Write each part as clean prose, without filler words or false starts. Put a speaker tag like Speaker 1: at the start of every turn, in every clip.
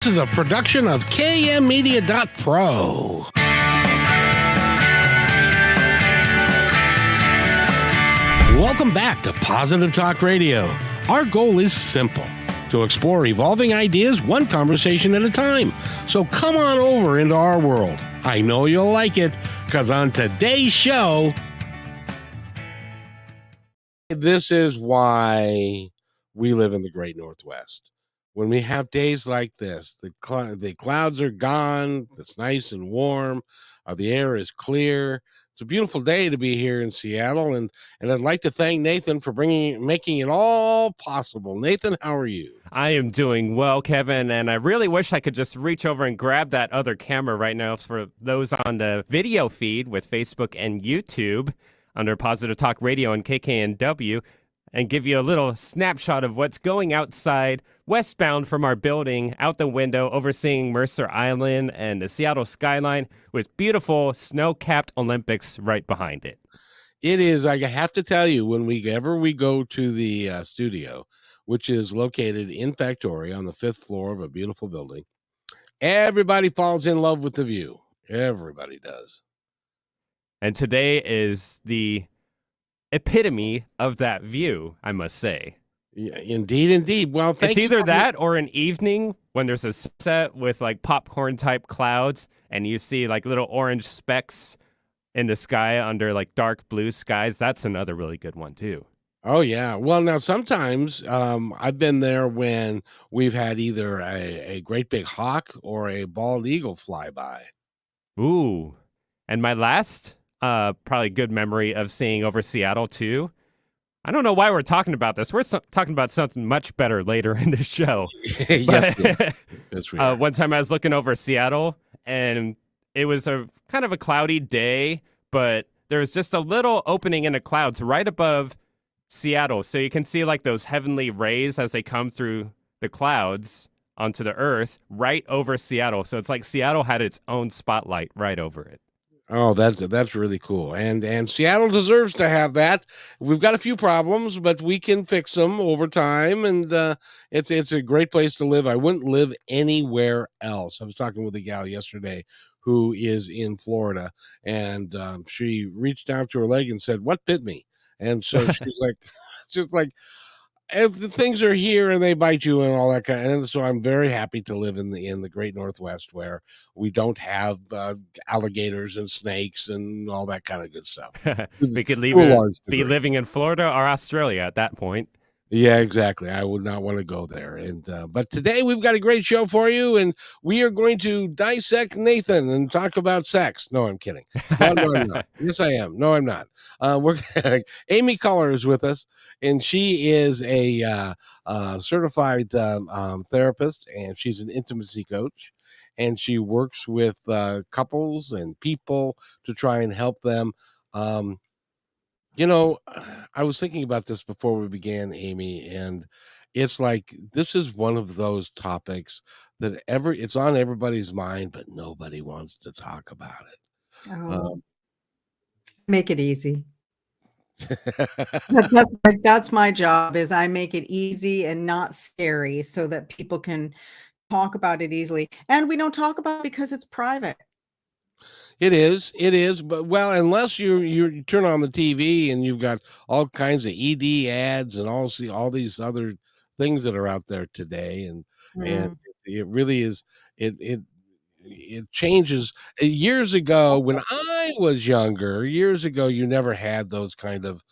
Speaker 1: This is a production of KMmedia.pro. Welcome back to Positive Talk Radio. Our goal is simple: to explore evolving ideas one conversation at a time. So come on over into our world. I know you'll like it, because on today's show, this is why we live in the Great Northwest. When we have days like this, the clouds are gone, it's nice and warm, the air is clear. It's a beautiful day to be here in Seattle, and I'd like to thank Nathan for making it all possible. Nathan, how are you?
Speaker 2: I am doing well, Kevin, and I really wish I could just reach over and grab that other camera right now for those on the video feed with Facebook and YouTube under Positive Talk Radio and KKNW, and give you a little snapshot of what's going outside, westbound from our building, out the window, overseeing Mercer Island and the Seattle skyline, with beautiful snow-capped Olympics right behind it.
Speaker 1: It is, I have to tell you, whenever we go to the studio, which is located in Factoria on the 5th floor of a beautiful building, everybody falls in love with the view. Everybody does.
Speaker 2: And today is the epitome of that view, I must say.
Speaker 1: Yeah, indeed. Well,
Speaker 2: it's either that or an evening when there's a sunset with like popcorn type clouds and you see like little orange specks in the sky under like dark blue skies. That's another really good one too.
Speaker 1: Oh yeah. Well, now sometimes I've been there when we've had either a great big hawk or a bald eagle fly by.
Speaker 2: Ooh. And my last probably good memory of seeing over Seattle too. I don't know why we're talking about this. We're talking about something much better later in the show.
Speaker 1: Yes,
Speaker 2: one time I was looking over Seattle, and it was a kind of a cloudy day, but there was just a little opening in the clouds right above Seattle. So you can see like those heavenly rays as they come through the clouds onto the earth right over Seattle. So it's like Seattle had its own spotlight right over it.
Speaker 1: Oh, that's really cool. And Seattle deserves to have that. We've got a few problems, but we can fix them over time. And it's a great place to live. I wouldn't live anywhere else. I was talking with a gal yesterday who is in Florida, and she reached out to her leg and said, "What bit me?" And so she's like, just like, the things are here and they bite you and all that kind of, and so I'm very happy to live in the Great Northwest, where we don't have alligators and snakes and all that kind of good stuff.
Speaker 2: We could be living in Florida or Australia at that point.
Speaker 1: Yeah, exactly. I would not want to go there. And but today we've got a great show for you, and we are going to dissect Nathan and talk about sex. No, I'm kidding. No, I'm not. Yes, I am. No, I'm not. We're Amy Culler is with us, and she is a certified therapist, and she's an intimacy coach, and she works with couples and people to try and help them. You know, I was thinking about this before we began, Amy, and it's like this is one of those topics that it's on everybody's mind, but nobody wants to talk about it.
Speaker 3: Make it easy. That's my job, is I make it easy and not scary so that people can talk about it easily. And we don't talk about it because it's private.
Speaker 1: It is, but well, unless you turn on the TV and you've got all kinds of ED ads and all these other things that are out there today, and it really is it changes. Years ago, when I was younger, you never had those kind of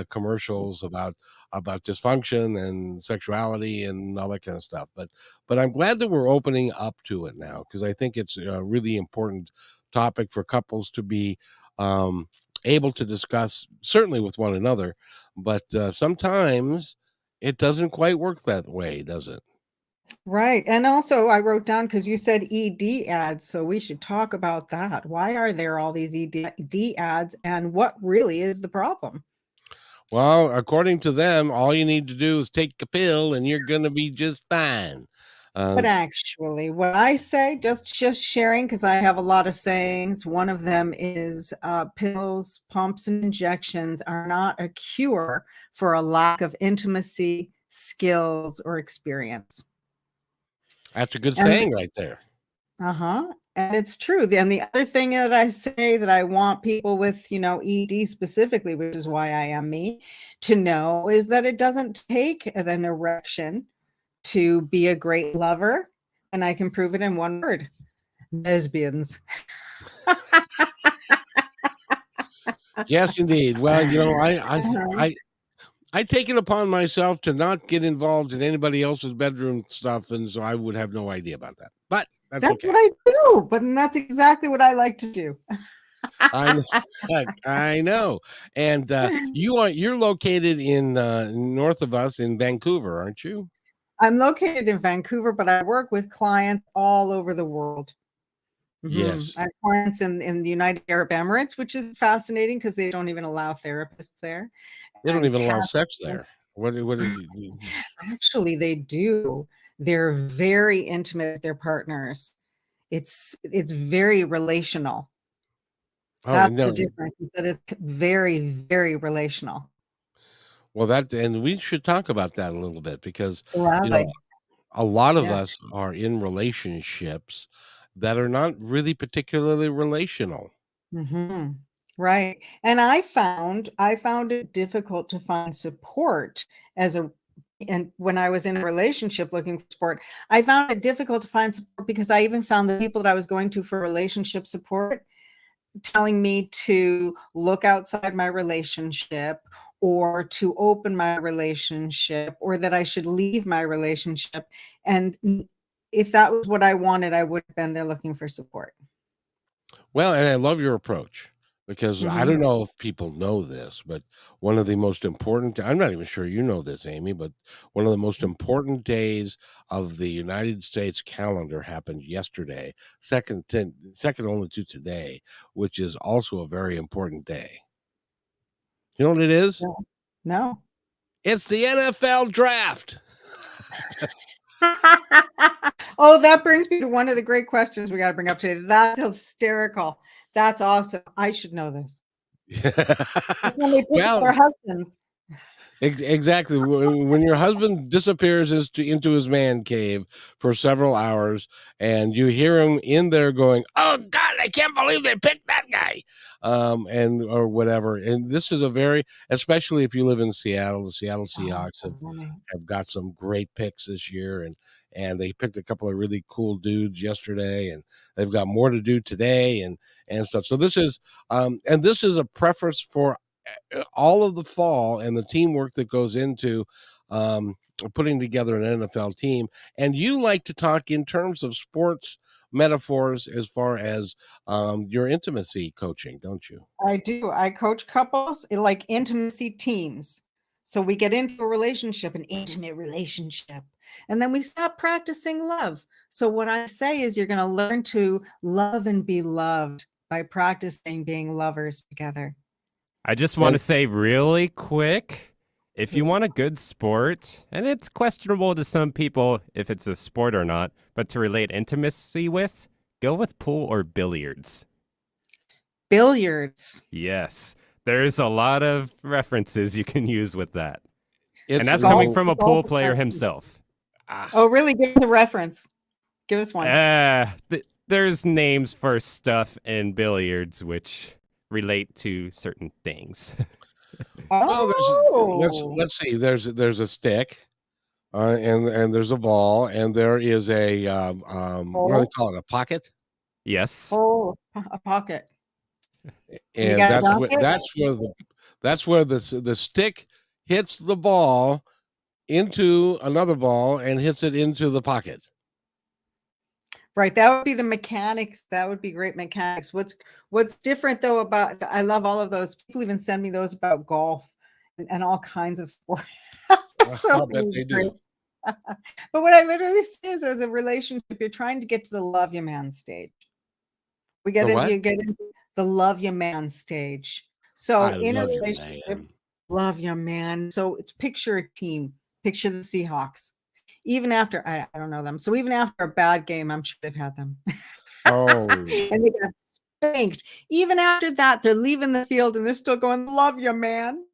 Speaker 1: commercials about dysfunction and sexuality and all that kind of stuff. But I'm glad that we're opening up to it now, because I think it's a really important topic for couples to be able to discuss, certainly with one another, but sometimes it doesn't quite work that way, does it?
Speaker 3: Right. And also I wrote down, because you said ED ads, so we should talk about that. Why are there all these ED ads, and what really is the problem?
Speaker 1: Well, according to them, all you need to do is take a pill and you're going to be just fine.
Speaker 3: But actually, what I say, just sharing, because I have a lot of sayings. One of them is pills, pumps, and injections are not a cure for a lack of intimacy, skills, or experience.
Speaker 1: That's a good
Speaker 3: And
Speaker 1: saying right there.
Speaker 3: and it's true. And the other thing that I say that I want people with, ED specifically, which is why I am me, to know is that it doesn't take an erection to be a great lover. And I can prove it in one word: lesbians.
Speaker 1: Yes, indeed. Well,
Speaker 3: Uh-huh.
Speaker 1: I take it upon myself to not get involved in anybody else's bedroom stuff, and so I would have no idea about that. But that's
Speaker 3: That's
Speaker 1: okay.
Speaker 3: what I do, but that's exactly what I like to do.
Speaker 1: I know, I know. And you're located in north of us in Vancouver, aren't you?
Speaker 3: I'm located in Vancouver, but I work with clients all over the world.
Speaker 1: Yes.
Speaker 3: I have clients in the United Arab Emirates, which is fascinating because they don't even allow therapists there.
Speaker 1: They don't
Speaker 3: And
Speaker 1: even allow
Speaker 3: Canada,
Speaker 1: sex there. What do you?
Speaker 3: actually, they do. They're very intimate with their partners. It's very relational.
Speaker 1: Oh
Speaker 3: That's the
Speaker 1: no.
Speaker 3: difference, is that it's very, very relational.
Speaker 1: Well, and we should talk about that a little bit because you know
Speaker 3: Lovely.
Speaker 1: a lot of
Speaker 3: Yeah.
Speaker 1: us are in relationships that are not really particularly relational.
Speaker 3: Mhm. Right. And I found it difficult to find support as a and when I was in a relationship looking for support, I found it difficult to find support because I even found the people that I was going to for relationship support telling me to look outside my relationship or to open my relationship or that I should leave my relationship. And if that was what I wanted, I would have been there looking for support.
Speaker 1: Well, and I love your approach because I
Speaker 3: Mhm.
Speaker 1: don't know if people know this, but one of the most important, I'm not even sure you know this, Amy, but one of the most important days of the United States calendar happened yesterday, second only to today, which is also a very important day. You know what it is?
Speaker 3: No. No.
Speaker 1: It's the NFL draft.
Speaker 3: Oh, that brings me to one of the great questions we gotta bring up today. That's hysterical. That's awesome. I should know this. It's when they pick
Speaker 1: Well,
Speaker 3: their husbands.
Speaker 1: Exactly. When your husband disappears into his man cave for several hours, and you hear him in there going, "Oh God, I can't believe they picked that guy," and or whatever. And this is a very, especially if you live in Seattle, the Seattle
Speaker 3: Oh,
Speaker 1: Seahawks
Speaker 3: funny.
Speaker 1: have got some great picks this year, and they picked a couple of really cool dudes yesterday, and they've got more to do today, and stuff. So this is a preface for all of the fall and the teamwork that goes into um, putting together an NFL team. And you like to talk in terms of sports metaphors as far as your intimacy coaching, don't you?
Speaker 3: I do. I coach couples in like intimacy teams. So we get into a relationship, an intimate relationship, and then we stop practicing love. So what I say is you're going to learn to love and be loved by practicing being lovers together.
Speaker 2: I just want
Speaker 1: And
Speaker 2: to say really quick, if you want a good sport, and it's questionable to some people if it's a sport or not, but to relate intimacy with, go with pool or billiards.
Speaker 3: Billiards.
Speaker 2: Yes, there's a lot of references you can use with that. And
Speaker 1: it's
Speaker 2: that's coming
Speaker 3: Golf.
Speaker 2: from a
Speaker 3: Golf
Speaker 2: pool
Speaker 3: is
Speaker 2: player
Speaker 3: my
Speaker 2: himself.
Speaker 1: ah,
Speaker 3: Oh, really? Give us a reference. Give us one.
Speaker 2: There's names for stuff in billiards which relate to certain things.
Speaker 1: well,
Speaker 3: Oh.
Speaker 1: let's see. There's a stick, and there's a ball, and there is a what do they
Speaker 3: Oh.
Speaker 1: call it? A pocket,
Speaker 2: Yes.
Speaker 3: Oh, a pocket. And you
Speaker 1: and
Speaker 3: got to dunk it?
Speaker 1: that's where the stick hits the ball into another ball and hits it into the pocket.
Speaker 3: Right, that would be the mechanics. That would be great mechanics. What's different though about I love all of those. People even send me those about golf and all kinds of sports. So
Speaker 1: I'll bet they
Speaker 3: great.
Speaker 1: do.
Speaker 3: But what I literally see is as a relationship, you're trying to get to the love you man stage.
Speaker 1: The what?
Speaker 3: You get into the love you man stage.
Speaker 1: I
Speaker 3: So in a
Speaker 1: love you,
Speaker 3: relationship,
Speaker 1: man.
Speaker 3: love you man. So it's picture a team, picture the Seahawks. Even after I don't know them. So even after a bad game, I'm sure they've had them.
Speaker 1: Oh,
Speaker 3: And they got spanked. Even after that, they're leaving the field and they're still going, love you, man.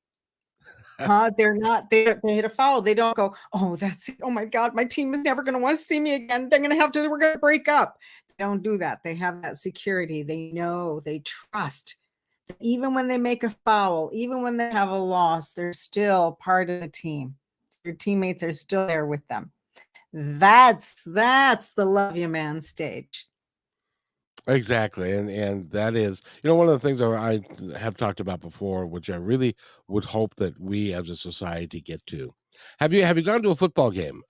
Speaker 3: They're not, they hit a foul. They don't go, oh, that's it. Oh my God, my team is never going to want to see me again. They're going to have to, we're going to break up. They don't do that. They have that security. They know, they trust. Even when they make a foul, even when they have a loss, they're still part of the team. Your teammates are still there with them. That's the love you man stage.
Speaker 1: Exactly. And that is, one of the things that I have talked about before, which I really would hope that we as a society get to. Have you gone to a football game?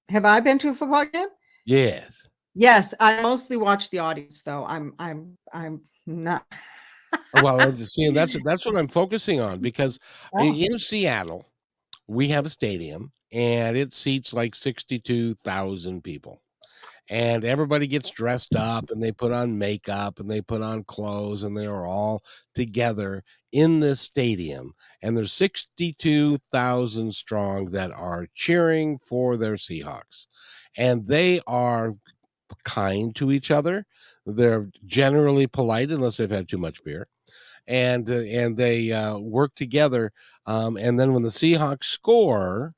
Speaker 3: Have I been to a football game?
Speaker 1: Yes.
Speaker 3: Yes, I mostly watch the audience though. I'm not.
Speaker 1: Well, see, that's what I'm focusing on, because in Seattle, we have a stadium and it seats like 62,000 people. And everybody gets dressed up and they put on makeup and they put on clothes and they are all together in this stadium. And there's 62,000 strong that are cheering for their Seahawks. And they are kind to each other. They're generally polite unless they've had too much beer. And they work together. And then when the Seahawks score,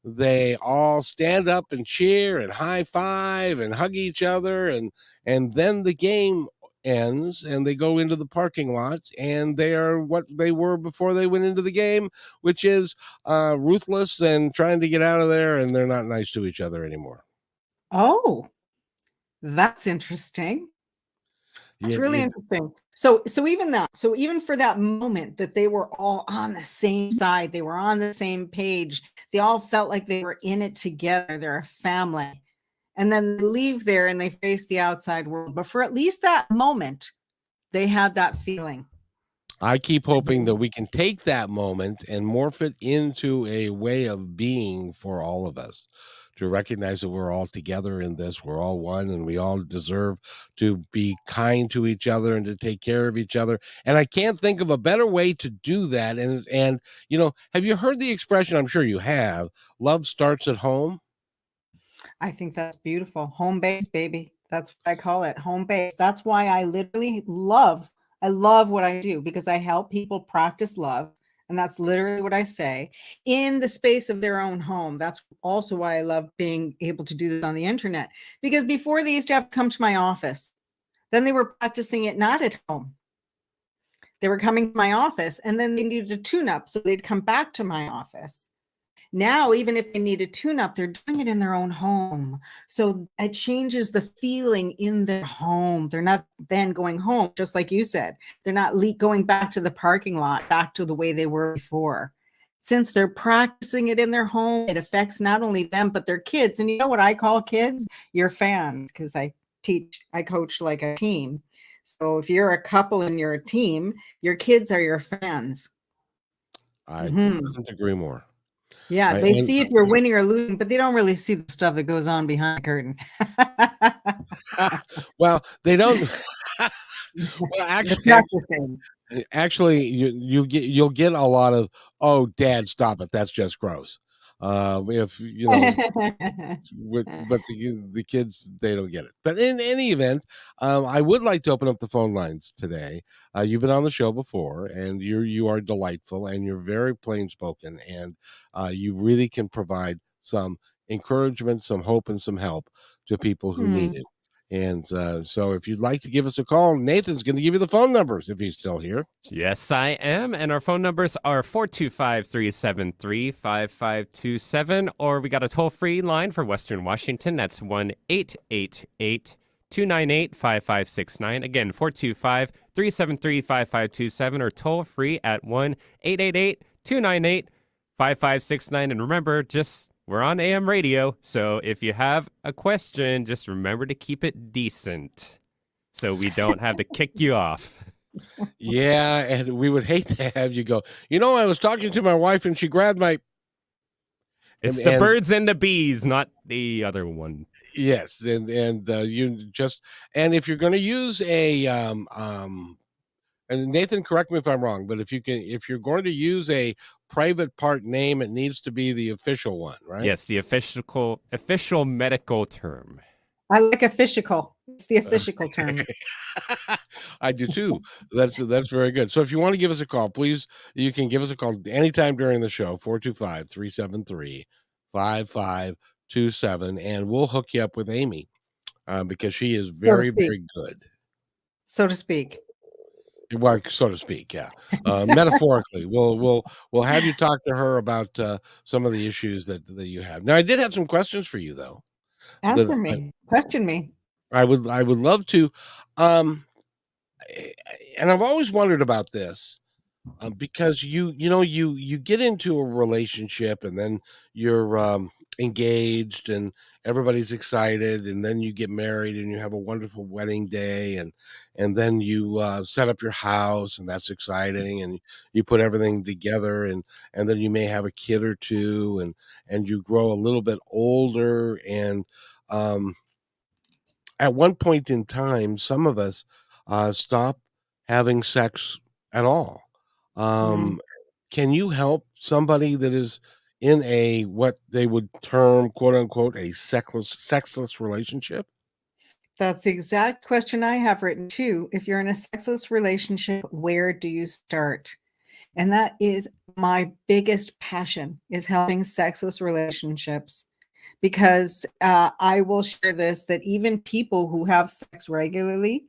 Speaker 1: they all stand up and cheer and high five and hug each other, and then the game ends and they go into the parking lots and they are what they were before they went into the game, which is ruthless and trying to get out of there, and they're not nice to each other anymore.
Speaker 3: Oh, that's interesting. It's really interesting. So even for that moment that they were all on the same side, they were on the same page, they all felt like they were in it together, they're a family. And then they leave there and they face the outside world. But for at least that moment, they had that feeling.
Speaker 1: I keep hoping that we can take that moment and morph it into a way of being for all of us, to recognize that we're all together in this, we're all one, and we all deserve to be kind to each other and to take care of each other. And I can't think of a better way to do that. And have you heard the expression? I'm sure you have. Love starts at home.
Speaker 3: I think that's beautiful. Home base, baby. That's what I call it. Home base. That's why I literally love what I do, because I help people practice love. And that's literally what I say, in the space of their own home. That's also why I love being able to do this on the internet, because before they used to have to come to my office, then they were practicing it not at home. They were coming to my office and then they needed a tune-up. So they'd come back to my office. Now, even if they need a tune-up, they're doing it in their own home. So it changes the feeling in their home. They're not then going home, just like you said. They're not going back to the parking lot, back to the way they were before. Since they're practicing it in their home, it affects not only them, but their kids. And you know what I call kids? Your fans, because I coach like a team. So if you're a couple and you're a team, your kids are your fans.
Speaker 1: I couldn't agree more.
Speaker 3: Yeah, they see if you're winning or losing, but they don't really see the stuff that goes on behind the curtain.
Speaker 1: Well, they don't. Well, actually, you'll get a lot of, "Oh, Dad, stop it! That's just gross." If but the kids, they don't get it. But in any event, I would like to open up the phone lines today. You've been on the show before, and you are delightful, and you're very plain spoken, and you really can provide some encouragement, some hope, and some help to people who need it. And so if you'd like to give us a call, Nathan's going to give you the phone numbers if he's still here.
Speaker 2: Yes, I am. And our phone numbers are 425-373-5527, or we got a toll-free line for Western Washington. That's 1-888-298-5569. Again, 425-373-5527, or toll-free at 1-888-298-5569. And remember, we're on AM radio, so if you have a question, just remember to keep it decent so we don't have to kick you off.
Speaker 1: Yeah, and we would hate to have you go, I was talking to my wife and she grabbed my...
Speaker 2: It's the birds and the bees, not the other one.
Speaker 1: Yes, and you just... And if you're going to use a... and Nathan, correct me if I'm wrong, but if you're going to use a private part name, it needs to be the official one, right?
Speaker 2: Yes, the official medical term.
Speaker 3: I like official. It's the official term.
Speaker 1: I do too. That's very good. So if you want to give us a call, please, you can give us a call anytime during the show, 425-373-5527, and we'll hook you up with Amy because she is
Speaker 3: So to
Speaker 1: very,
Speaker 3: speak.
Speaker 1: very good.
Speaker 3: So to speak.
Speaker 1: Well, so to speak, yeah. Metaphorically, we'll have you talk to her about some of the issues that you have. Now, I did have some questions for you though.
Speaker 3: Answer me. Question me.
Speaker 1: I would love to. Um, and I've always wondered about this because you get into a relationship and then you're engaged and everybody's excited, and then you get married and you have a wonderful wedding day, and then you set up your house, and that's exciting, and you put everything together, and then you may have a kid or two, and you grow a little bit older, and um at one point in time, some of us stop having sex at all.
Speaker 3: Mm.
Speaker 1: Um, can you help somebody that is in a what they would term, quote unquote, a sexless relationship?
Speaker 3: That's the exact question I have written too. If you're in a sexless relationship, where do you start? And that is my biggest passion, is helping sexless relationships. Because I will share this, that even people who have sex regularly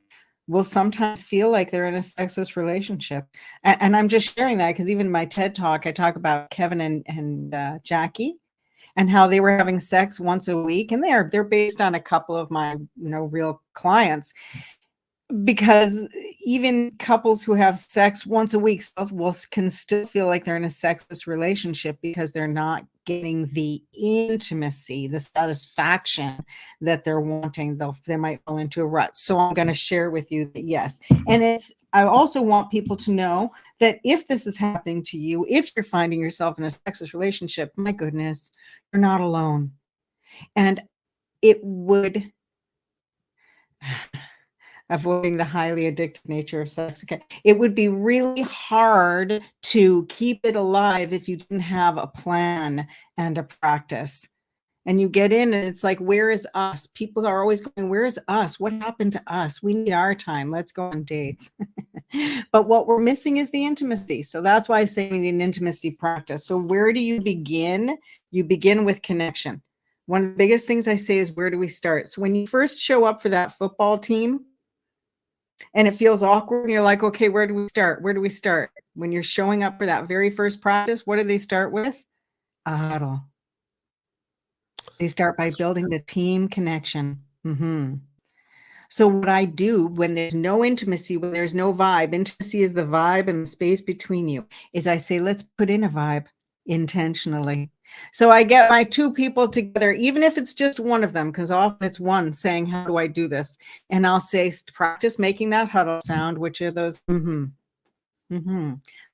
Speaker 3: will sometimes feel like they're in a sexless relationship. And I'm just sharing that because even in my TED talk, I talk about Kevin and Jackie, and how they were having sex once a week. And they're based on a couple of my real clients, because even couples who have sex once a week can still feel like they're in a sexless relationship because they're not getting the intimacy, the satisfaction that they're wanting. They might fall into a rut. So I'm going to share with you that yes. And I also want people to know that if this is happening to you, if you're finding yourself in a sexless relationship, my goodness, you're not alone. And it would avoiding the highly addictive nature of sex. Okay. It would be really hard to keep it alive if you didn't have a plan and a practice. And you get in and it's like, where is us? People are always going, where is us? What happened to us? We need our time. Let's go on dates. But what we're missing is the intimacy. So that's why I say we need an intimacy practice. So where do you begin? You begin with connection. One of the biggest things I say is, where do we start? So when you first show up for that football team, and it feels awkward, and you're like, okay, where do we start? Where do we start? When you're showing up for that very first practice, what do they start with? A huddle. They start by building the team connection. So what I do when there's no intimacy, when there's no vibe, intimacy is the vibe and the space between you, is I say, let's put in a vibe intentionally. So I get my two people together, even if it's just one of them, because often it's one saying, how do I do this? And I'll say, practice making that huddle sound, which are those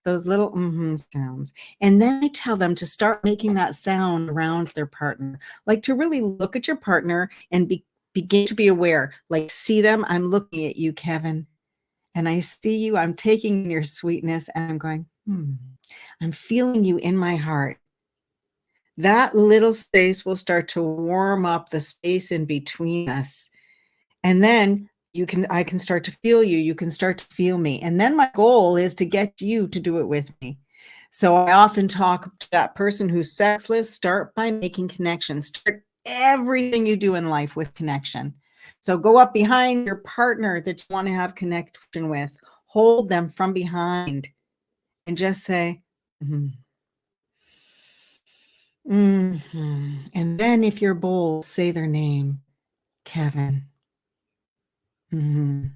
Speaker 3: those little sounds. And then I tell them to start making that sound around their partner, like to really look at your partner and begin to be aware, like see them. I'm looking at you, Kevin, and I see you. I'm taking your sweetness and I'm going, I'm feeling you in my heart. That little space will start to warm up the space in between us. And then I can start to feel you. You can start to feel me. And then my goal is to get you to do it with me. So I often talk to that person who's sexless, start by making connections. Start everything you do in life with connection. So go up behind your partner that you want to have connection with, hold them from behind and just say, and then if you're bold, say their name, Kevin. And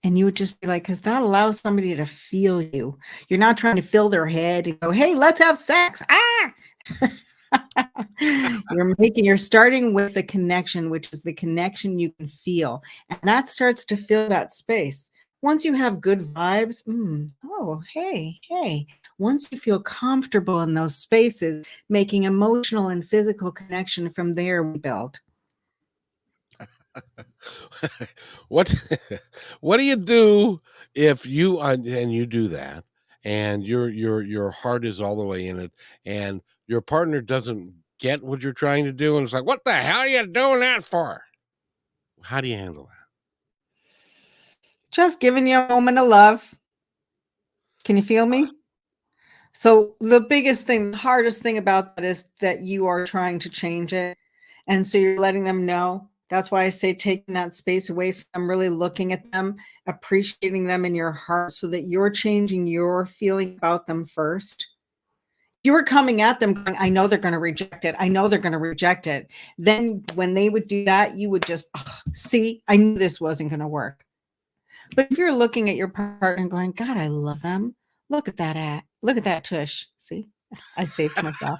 Speaker 3: you would just be like, because that allows somebody to feel you. You're not trying to fill their head and go, hey, let's have sex. You're starting with a connection, which is the connection you can feel. And that starts to fill that space. Once you have good vibes, oh, hey. Once you feel comfortable in those spaces, making emotional and physical connection, from there we build.
Speaker 1: What what do you do if you and you do that, and your heart is all the way in it, and your partner doesn't get what you're trying to do, and it's like, what the hell are you doing that for? How do you handle that?
Speaker 3: Just giving you a moment of love. Can you feel me? So the biggest thing, the hardest thing about that is that you are trying to change it. And so you're letting them know. That's why I say taking that space away from them, really looking at them, appreciating them in your heart so that you're changing your feeling about them first. You were coming at them going, I know they're going to reject it. I know they're going to reject it. Then when they would do that, you would just, see, I knew this wasn't going to work. But if you're looking at your partner and going, God, I love them. Look at that tush. See, I saved myself.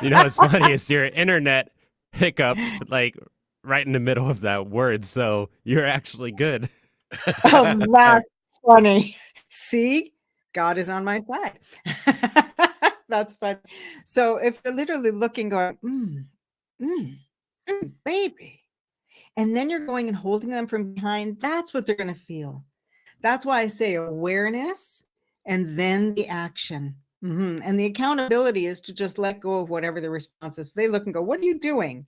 Speaker 2: You know, what's funny is your internet hiccuped like right in the middle of that word. So you're actually good.
Speaker 3: Oh, that's funny. See, God is on my side. That's funny. So if you're literally looking, going, baby, and then you're going and holding them from behind, that's what they're going to feel. That's why I say awareness and then the action. And the accountability is to just let go of whatever the response is. If they look and go, what are you doing?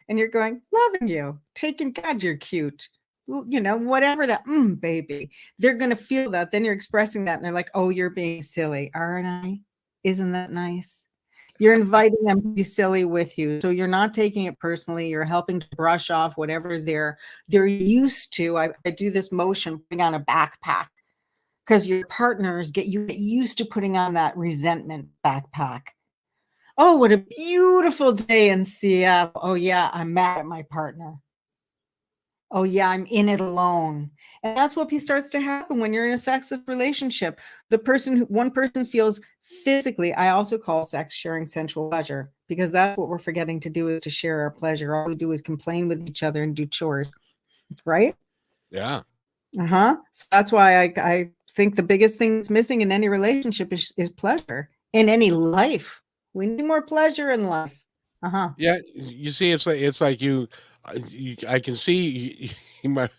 Speaker 3: And you're going, loving you, taking, God, you're cute. You know, whatever that, baby, they're going to feel that. Then you're expressing that and they're like, oh, you're being silly. Aren't I? Isn't that nice? You're inviting them to be silly with you. So you're not taking it personally. You're helping to brush off whatever they're used to. I do this motion, putting on a backpack, because your partners get used to putting on that resentment backpack. Oh, what a beautiful day in Seattle. Oh yeah, I'm mad at my partner. Oh yeah, I'm in it alone. And that's what starts to happen when you're in a sexless relationship. One person feels physically, I also call sex sharing sensual pleasure, because that's what we're forgetting to do, is to share our pleasure. All we do is complain with each other and do chores, right?
Speaker 1: Yeah.
Speaker 3: So that's why I think the biggest thing that's missing in any relationship is pleasure. In any life, we need more pleasure in life.
Speaker 1: Yeah, you see, it's like I can see my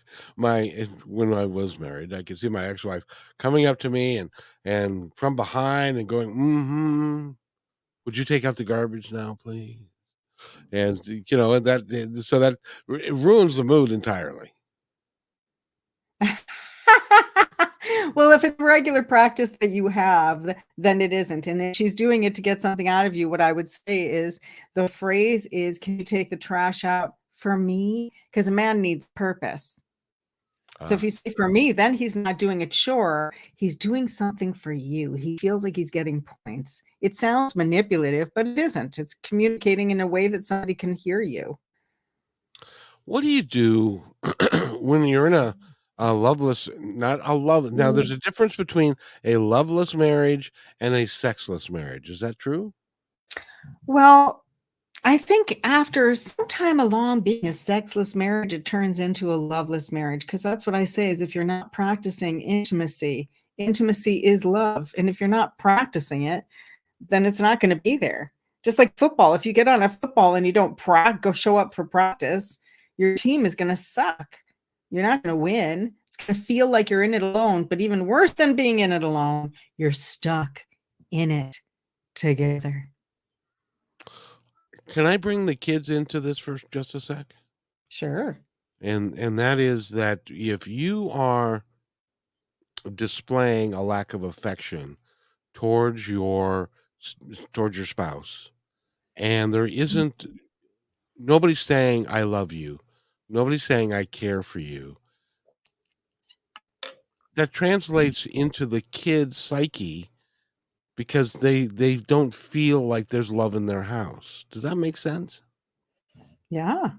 Speaker 1: when I was married, I could see my ex-wife coming up to me and from behind and going, would you take out the garbage now, please? And and that so that it ruins the mood entirely.
Speaker 3: Well, if it's regular practice that you have, then it isn't. And if she's doing it to get something out of you, what I would say is the phrase is, can you take the trash out for me? Because a man needs purpose. So if you say for me, then he's not doing a chore. He's doing something for you. He feels like he's getting points. It sounds manipulative, but it isn't. It's communicating in a way that somebody can hear you.
Speaker 1: What do you do when you're in a loveless, not a love? Now, there's a difference between a loveless marriage and a sexless marriage. Is that true?
Speaker 3: Well, I think after some time along being a sexless marriage, it turns into a loveless marriage, because that's what I say is, if you're not practicing intimacy, intimacy is love. And if you're not practicing it, then it's not going to be there. Just like football. If you get on a football and you don't go show up for practice, your team is going to suck. You're not going to win. It's going to feel like you're in it alone. But even worse than being in it alone, you're stuck in it together.
Speaker 1: Can I bring the kids into this for just a sec?
Speaker 3: Sure.
Speaker 1: And that is that if you are displaying a lack of affection towards your spouse, and there isn't nobody's saying I love you, nobody's saying I care for you, that translates into the kid's psyche, because they don't feel like there's love in their house. Does that make sense?
Speaker 3: Yeah.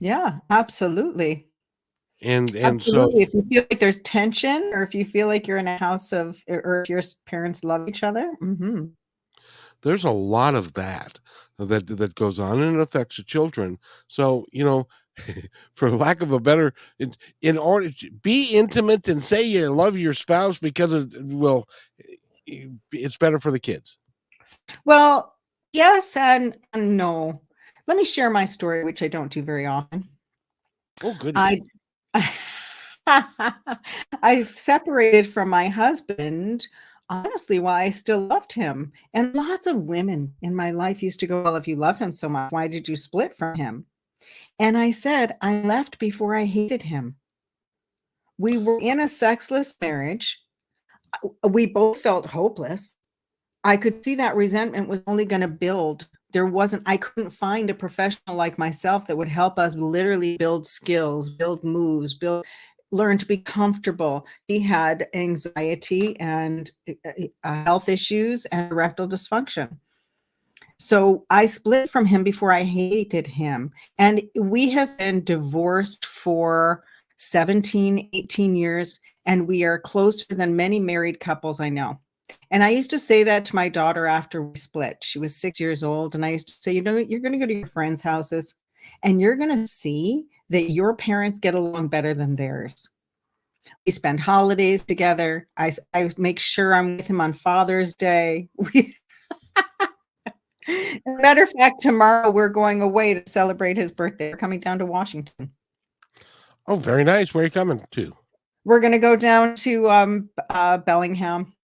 Speaker 3: Yeah, absolutely.
Speaker 1: And so
Speaker 3: Absolutely. If you feel like there's tension, or if you feel like you're in a house or if your parents love each other.
Speaker 1: there's a lot of that goes on, and it affects the children. So, for lack of a better, in order to be intimate and say you love your spouse, because it's better for the kids.
Speaker 3: Well, yes and no. Let me share my story, which I don't do very often.
Speaker 1: Oh, goody.
Speaker 3: I separated from my husband, honestly, while I still loved him. And lots of women in my life used to go, well, if you love him so much, why did you split from him? And I said, I left before I hated him. We were in a sexless marriage. We both felt hopeless. I could see that resentment was only going to build. I couldn't find a professional like myself that would help us literally build skills, build moves, learn to be comfortable. He had anxiety and health issues and erectile dysfunction. So I split from him before I hated him. And we have been divorced for 17, 18 years, and we are closer than many married couples I know. And I used to say that to my daughter after we split. She was 6 years old. And I used to say, you're going to go to your friends' houses and you're going to see that your parents get along better than theirs. We spend holidays together. I make sure I'm with him on Father's Day. Matter of fact, tomorrow we're going away to celebrate his birthday. We're coming down to Washington.
Speaker 1: Oh, very nice. Where are you coming to?
Speaker 3: We're going to go down to Bellingham.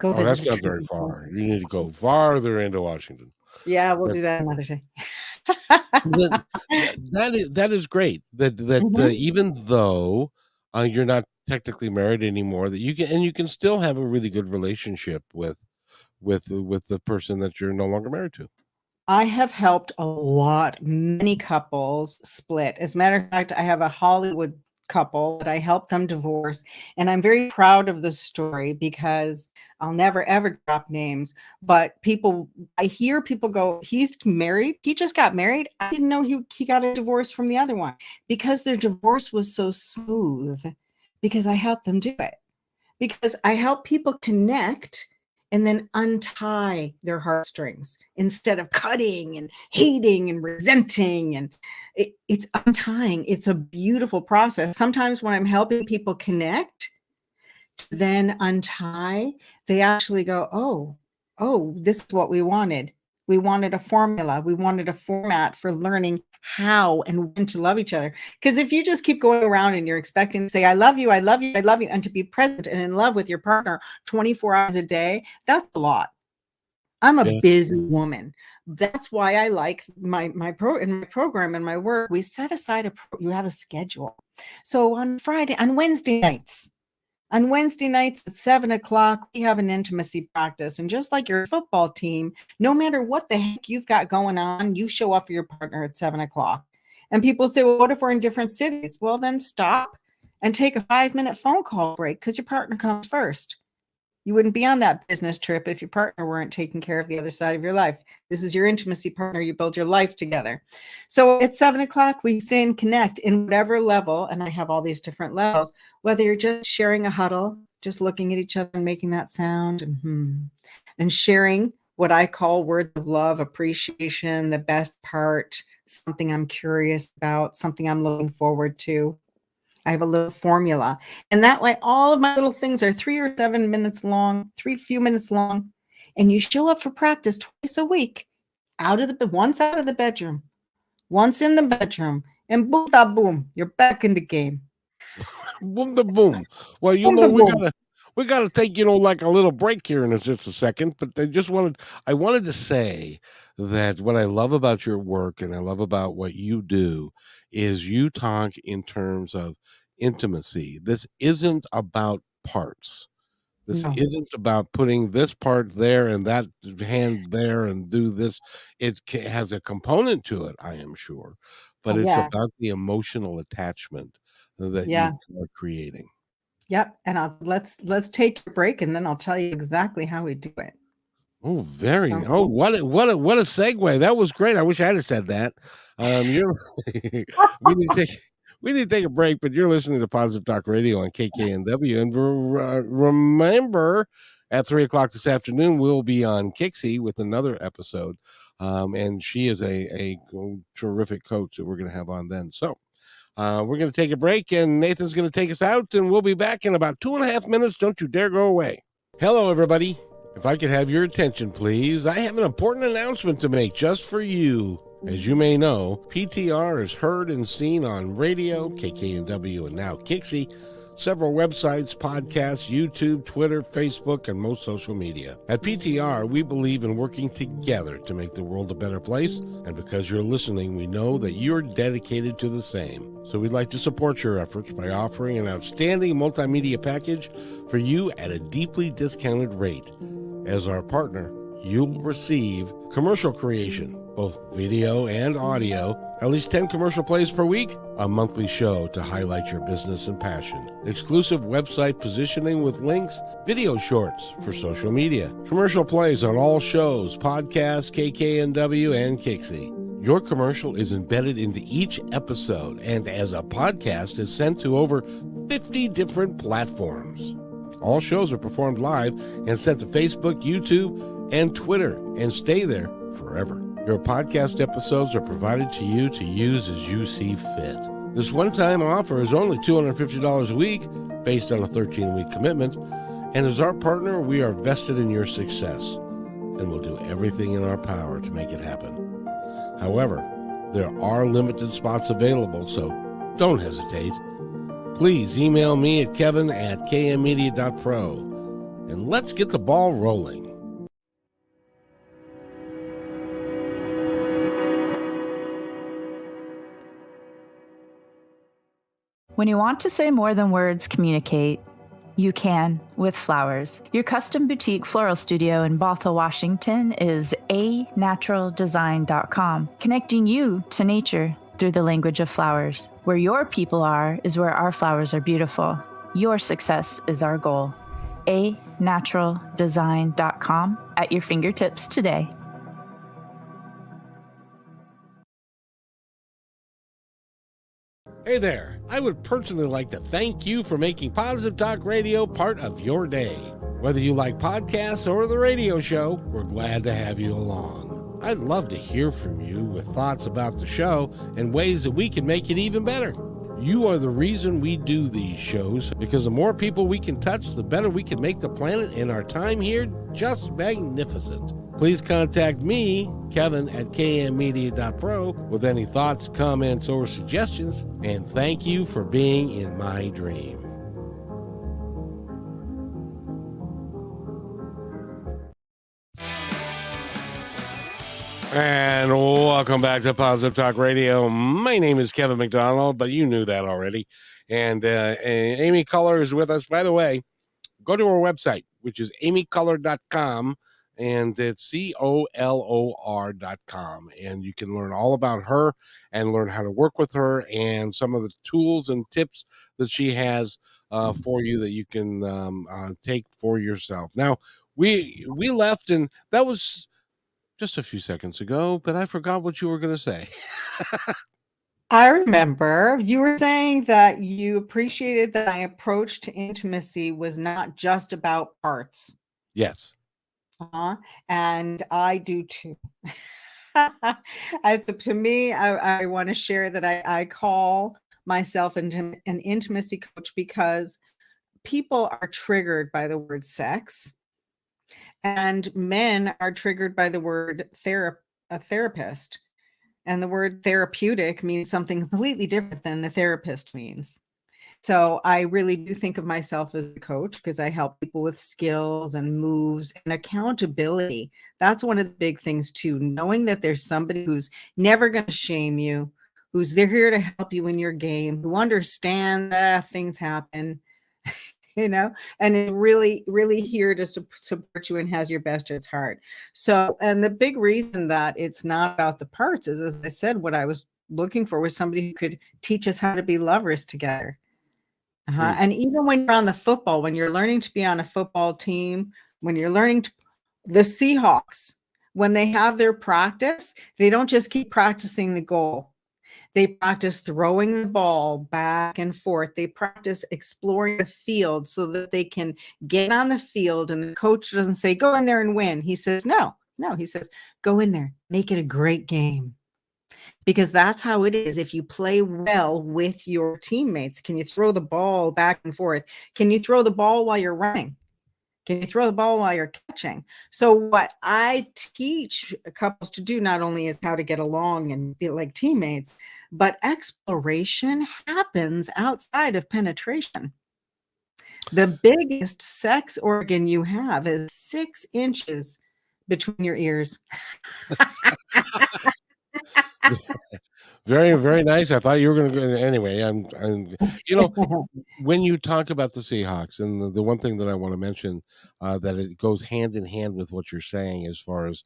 Speaker 1: Oh, that's not very far. You need to go farther into Washington.
Speaker 3: Yeah, we'll do that another day.
Speaker 1: that is great. Even though you're not technically married anymore, that you can still have a really good relationship with the person that you're no longer married to.
Speaker 3: I have helped many couples split. As a matter of fact, I have a Hollywood couple that I helped them divorce. And I'm very proud of this story because I'll never, ever drop names. But I hear people go, he's married. He just got married. I didn't know he got a divorce from the other one because their divorce was so smooth because I helped them do it. Because I help people connect and then untie their heartstrings instead of cutting and hating and resenting. And it's untying. It's a beautiful process. Sometimes when I'm helping people connect, then untie, they actually go, oh, this is what we wanted. We wanted a formula. We wanted a format for learning how and when to love each other. Because if you just keep going around and you're expecting to say, I love you, I love you, I love you, and to be present and in love with your partner 24 hours a day, that's a lot. I'm a busy woman. That's why I like my program and my work. We set aside you have a schedule. So on Wednesday nights at 7:00, we have an intimacy practice. And just like your football team, no matter what the heck you've got going on, you show up for your partner at 7:00. And people say, well, what if we're in different cities? Well, then stop and take a 5-minute phone call break because your partner comes first. You wouldn't be on that business trip if your partner weren't taking care of the other side of your life. This is your intimacy partner. You build your life together. So at 7:00, we stay and connect in whatever level. And I have all these different levels, whether you're just sharing a huddle, just looking at each other and making that sound and sharing what I call words of love, appreciation, the best part, something I'm curious about, something I'm looking forward to. I have a little formula. And that way, all of my little things are 3 or 7 minutes long, few minutes long. And you show up for practice twice a week, once out of the bedroom, once in the bedroom, and boom, da boom, you're back in the game.
Speaker 1: Boom, da boom. Well, we gotta take like a little break here in just a second. But I wanted to say that what I love about your work and I love about what you do is you talk in terms of intimacy. This isn't about parts. This isn't about putting this part there and that hand there and do this. It has a component to it, I am sure, but it's about the emotional attachment that you are creating.
Speaker 3: Yep. And let's take a break and then I'll tell you exactly how we do it.
Speaker 1: Oh, what a segue. That was great. I wish I had said that. We need to take a break, but you're listening to Positive Talk Radio on KKNW. And remember, at 3:00 this afternoon, we'll be on Kixie with another episode. And she is a terrific coach that we're going to have on then. So we're going to take a break, and Nathan's going to take us out, and we'll be back in about 2.5 minutes. Don't you dare go away. Hello, everybody. If I could have your attention, please, I have an important announcement to make just for you. As you may know, PTR is heard and seen on radio, KKNW, and now Kixie. several websites, podcasts, YouTube, Twitter, Facebook, and most social media. At PTR, we believe in working together to make the world a better place, and because you're listening, we know that you're dedicated to the same. So we'd like to support your efforts by offering an outstanding multimedia package for you at a deeply discounted rate. As our partner, you'll receive commercial creation, both video and audio, at least 10 commercial plays per week, a monthly show to highlight your business and passion, exclusive website positioning with links, video shorts for social media, commercial plays on all shows, podcasts, KKNW, and Kixie. Your commercial is embedded into each episode and as a podcast is sent to over 50 different platforms. All shows are performed live and sent to Facebook, YouTube, and Twitter, and stay there forever. Your podcast episodes are provided to you to use as you see fit. This one-time offer is only $250 a week, based on a 13-week commitment, and as our partner, we are vested in your success, and will do everything in our power to make it happen. However, there are limited spots available, so don't hesitate. Please email me at kevin@kmmedia.pro, and let's get the ball rolling.
Speaker 4: When you want to say more than words communicate, you can with flowers. Your custom boutique floral studio in Bothell, Washington is anaturaldesign.com, connecting you to nature through the language of flowers. Where your people are is where our flowers are beautiful. Your success is our goal. anaturaldesign.com at your fingertips today.
Speaker 1: Hey there, I would personally like to thank you for making Positive Talk Radio part of your day. Whether you like podcasts or the radio show, we're glad to have you along. I'd love to hear from you with thoughts about the show and ways that we can make it even better. You are the reason we do these shows, because the more people we can touch, the better we can make the planet and our time here just magnificent. Please contact me, Kevin, at kmmedia.pro with any thoughts, comments, or suggestions, and thank you for being in my dream. And welcome back to Positive Talk Radio. My name is Kevin McDonald, but you knew that already. And Amy Culler is with us. By the way, go to our website, which is amyculler.com. And it's COLOR.com. And you can learn all about her and learn how to work with her and some of the tools and tips that she has for you that you can take for yourself. Now, we left, and that was just a few seconds ago, but I forgot what you were going to say.
Speaker 3: I remember you were saying that you appreciated that my approach to intimacy was not just about parts.
Speaker 1: Yes.
Speaker 3: And I do too. To me, I want to share that I call myself an intimacy coach because people are triggered by the word sex, and men are triggered by the word therapist. And the word therapeutic means something completely different than a therapist means. So I really do think of myself as a coach because I help people with skills and moves and accountability. That's one of the big things too, knowing that there's somebody who's never going to shame you, who's there here to help you in your game, who understands that things happen, and is really, really here to support you and has your best at its heart. So, and the big reason that it's not about the parts is, as I said, what I was looking for was somebody who could teach us how to be lovers together. And even when you're on the football, when you're learning to be on a football team, when you're learning the Seahawks, when they have their practice, they don't just keep practicing the goal. They practice throwing the ball back and forth. They practice exploring the field so that they can get on the field. And the coach doesn't say, go in there and win. He says, no, he says, go in there, make it a great game. Because that's how it is. If you play well with your teammates, can you throw the ball back and forth? Can you throw the ball while you're running? Can you throw the ball while you're catching? So what I teach couples to do not only is how to get along and be like teammates, but exploration happens outside of penetration. The biggest sex organ you have is 6 inches between your ears.
Speaker 1: Very, very nice. I thought you were going to go anyway. You know, when you talk about the Seahawks, and the one thing that I want to mention that it goes hand in hand with what you're saying as far as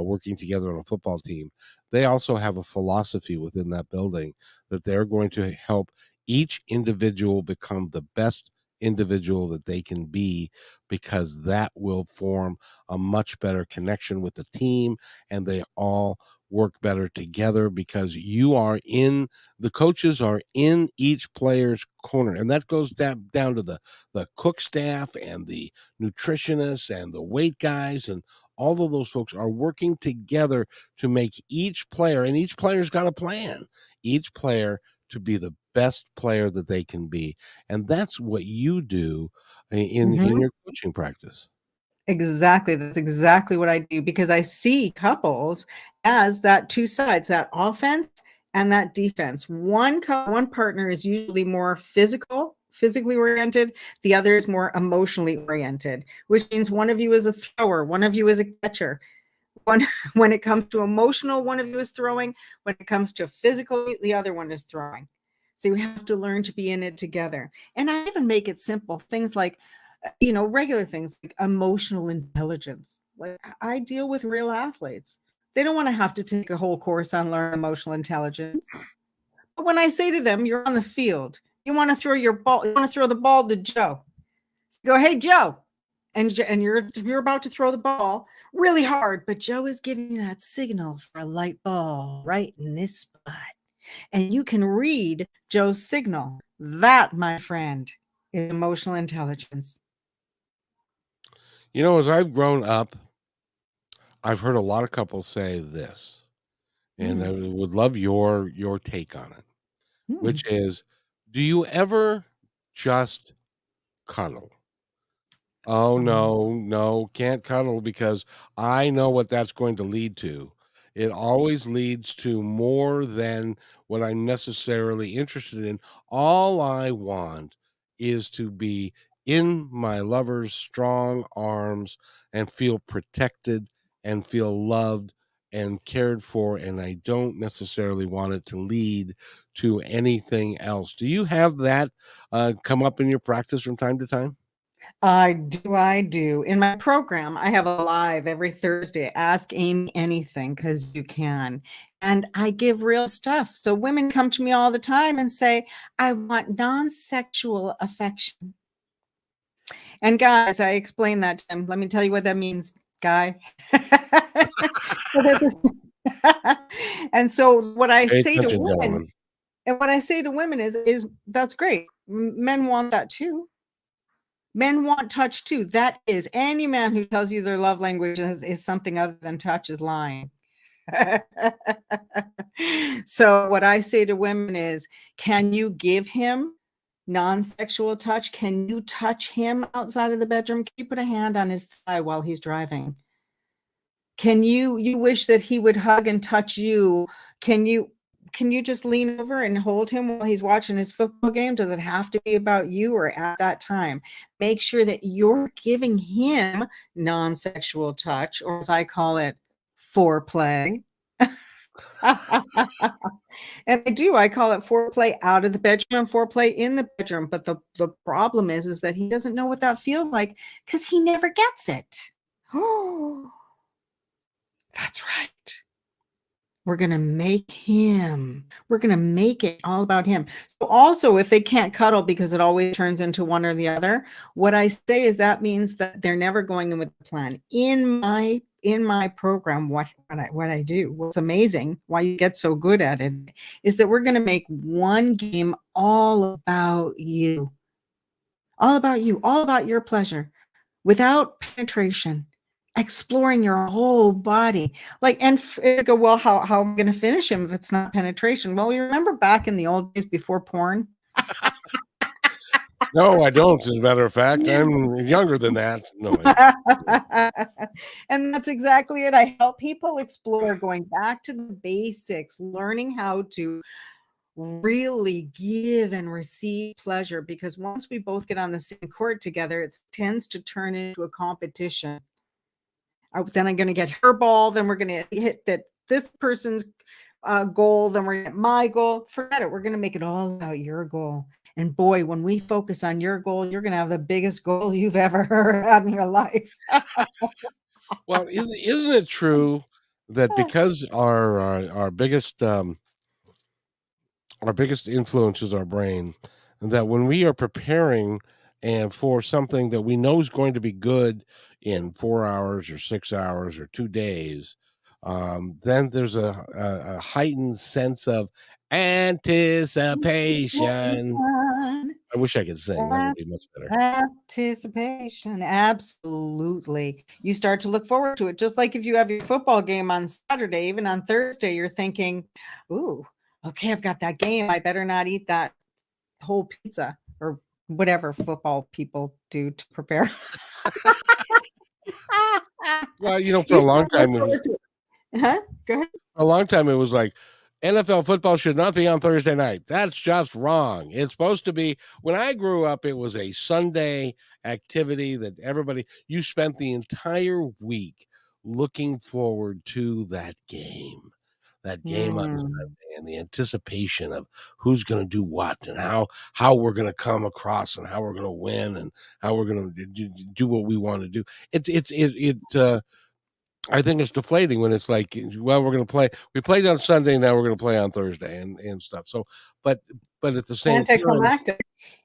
Speaker 1: working together on a football team, they also have a philosophy within that building that they're going to help each individual become the best individual that they can be, because that will form a much better connection with the team, and they all work better together because the coaches are in each player's corner, and that goes down to the cook staff and the nutritionists and the weight guys, and all of those folks are working together to make each player, and each player's got a plan, each player to be the best player that they can be. And that's what you do in
Speaker 3: Mhm.
Speaker 1: your coaching practice.
Speaker 3: Exactly. That's exactly what I do, because I see couples as that two sides, that offense and that defense. One partner is usually more physically oriented. The other is more emotionally oriented, which means one of you is a thrower, one of you is a catcher. One, when it comes to emotional, one of you is throwing. When it comes to physical, the other one is throwing. So you have to learn to be in it together. And I even make it simple. Things like, regular things like emotional intelligence. Like, I deal with real athletes. They don't want to have to take a whole course on learn emotional intelligence. But when I say to them, you're on the field, you want to throw your ball, you want to throw the ball to Joe. Go, hey Joe, and you're about to throw the ball really hard, but Joe is giving you that signal for a light ball right in this spot, and you can read Joe's signal. That, my friend, is emotional intelligence.
Speaker 1: As I've grown up, I've heard a lot of couples say this, and I would love your take on it,
Speaker 3: Mm.
Speaker 1: which is, do you ever just cuddle? Oh,
Speaker 3: Um,
Speaker 1: no, no, can't cuddle because I know what that's going to lead to. It always leads to more than what I'm necessarily interested in. All I want is to be in my lover's strong arms and feel protected and feel loved and cared for, and I don't necessarily want it to lead to anything else. Do you have that come up in your practice from time to time?
Speaker 3: I do. In my program, I have a live every Thursday, Ask Amy Anything, because you can. And I give real stuff. So women come to me all the time and say, I want non-sexual affection. And guys, I explain that to them. Let me tell you what that means, guy. And so what I
Speaker 1: Pay
Speaker 3: say to
Speaker 1: attention,
Speaker 3: women,
Speaker 1: gentlemen.
Speaker 3: is that's great. Men want that too. Men want touch too. That is, any man who tells you their love language is something other than touch is lying. So what I say to women is, can you give him non-sexual touch? Can you touch him outside of the bedroom? Can you put a hand on his thigh while he's driving? Can you wish that he would hug and touch you? Can you just lean over and hold him while he's watching his football game? Does it have to be about you or at that time? Make sure that you're giving him non-sexual touch, or as I call it, foreplay. And I call it foreplay out of the bedroom and foreplay in the bedroom. But the problem is that he doesn't know what that feels like because he never gets it. Oh, that's right. We're going to make it all about him. So also, if they can't cuddle because it always turns into one or the other, what I say is that means that they're never going in with the plan. In my program, what I do, what's amazing, why you get so good at it, is that we're going to make one game all about you, all about your pleasure, without penetration, exploring your whole body. Like, and go, well, how am I going to finish him if it's not penetration? Well, you remember back in the old days before porn?
Speaker 1: No, I don't. As a matter of fact, I'm younger than that. No,
Speaker 3: And that's exactly it. I help people explore going back to the basics, learning how to really give and receive pleasure, because once we both get on the same court together, it tends to turn into a competition. Then I'm going to get her ball, then we're going to hit this person's goal, then we're going to get my goal. Forget it. We're going to make it all about your goal. And boy, when we focus on your goal, you're going to have the biggest goal you've ever had in your life.
Speaker 1: Well, isn't it true that because our biggest influence is our brain, that when we are preparing and for something that we know is going to be good in 4 hours or 6 hours or 2 days, then there's a heightened sense of anticipation. I wish I could sing. That would be much better.
Speaker 3: Anticipation. Absolutely. You start to look forward to it. Just like if you have your football game on Saturday, even on Thursday, you're thinking, ooh, okay, I've got that game. I better not eat that whole pizza or whatever football people do to prepare.
Speaker 1: Well, for a long time,
Speaker 3: Go ahead.
Speaker 1: a long time it was like NFL football should not be on Thursday night. That's just wrong. It's supposed to be. When I grew up, it was a Sunday activity that you spent the entire week looking forward to that game on Sunday, and the anticipation of who's going to do what and how we're going to come across and how we're going to win and how we're going to do what we want to do. I think it's deflating when it's like, well, we're going to play. We played on Sunday, now we're going to play on Thursday and stuff. So, but at the same time,
Speaker 3: anticlimactic.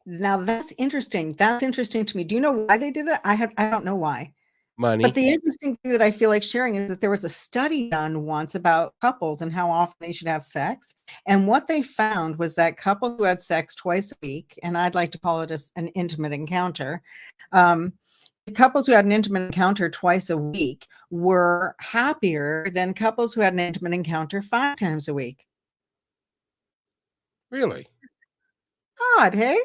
Speaker 3: Now that's interesting. That's interesting to me. Do you know why they did that? I don't know why.
Speaker 1: money.
Speaker 3: But the interesting thing that I feel like sharing is that there was a study done once about couples and how often they should have sex. And what they found was that couples who had sex twice a week, and I'd like to call it an intimate encounter, the couples who had an intimate encounter twice a week were happier than couples who had an intimate encounter 5 times a week.
Speaker 1: Really?
Speaker 3: Odd, hey?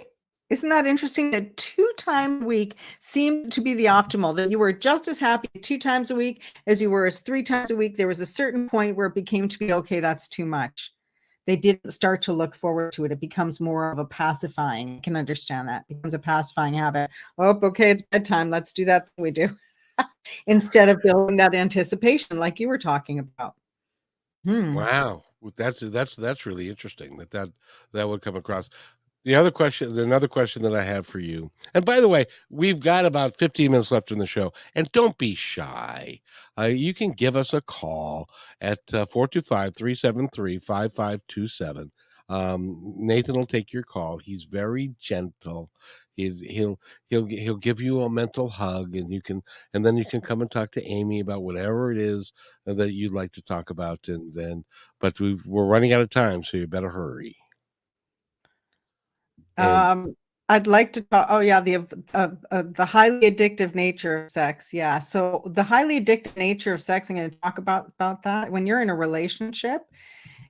Speaker 3: Isn't that interesting that 2 times a week seemed to be the optimal, that you were just as happy 2 times a week as you were as 3 times a week? There was a certain point where it became to be, okay, that's too much. They didn't start to look forward to it. It becomes more of a pacifying. I can understand that. It becomes a pacifying habit. Oh, okay, it's bedtime. Let's do that thing we do. Instead of building that anticipation like you were talking about.
Speaker 1: Wow. That's really interesting that would come across. Another question that I have for you. And by the way, we've got about 15 minutes left in the show. And don't be shy. You can give us a call at 425-373-5527. Nathan will take your call. He's very gentle. He'll give you a mental hug, and then you can come and talk to Amy about whatever it is that you'd like to talk about. But we're running out of time, so you better hurry.
Speaker 3: I'd like to talk. Oh yeah, the highly addictive nature of sex. Yeah, so the highly addictive nature of sex. I'm going to talk about that. When you're in a relationship,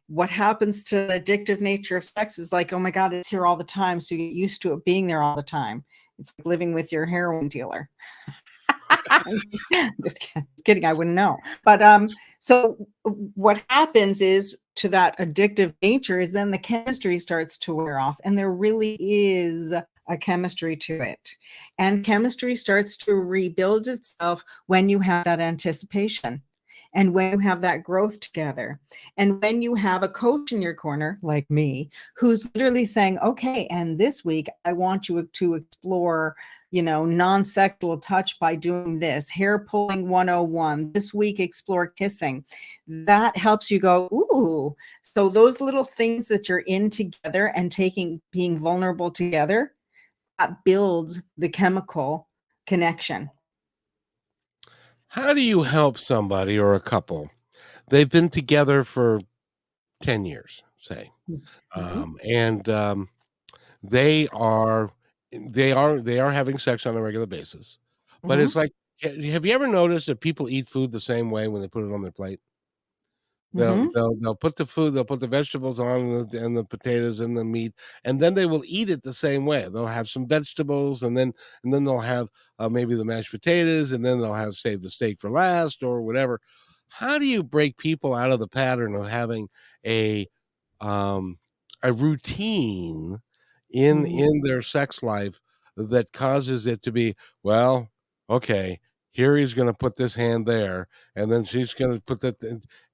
Speaker 3: what happens to the addictive nature of sex is like, oh my God, it's here all the time. So you get used to it being there all the time. It's like living with your heroin dealer. Just kidding. I wouldn't know. But so what happens is, to that addictive nature, is then the chemistry starts to wear off, and there really is a chemistry to it. And chemistry starts to rebuild itself when you have that anticipation, and when you have that growth together, and when you have a coach in your corner like me, who's literally saying, okay, and this week I want you to explore, non-sexual touch by doing this, hair pulling 101, this week explore kissing. That helps you go, ooh. So those little things that you're in together and being vulnerable together, that builds the chemical connection.
Speaker 1: How do you help somebody or a couple? They've been together for 10 years, say, and they are having sex on a regular basis. But it's like, have you ever noticed that people eat food the same way when they put it on their plate? They'll put the food, they'll put the vegetables on and the potatoes and the meat, and then they will eat it the same way. They'll have some vegetables, and then they'll have maybe the mashed potatoes, and then they'll have, save the steak for last or whatever. How do you break people out of the pattern of having a a routine in their sex life that causes it to be, well, okay, here he's going to put this hand there, and then she's going to put that,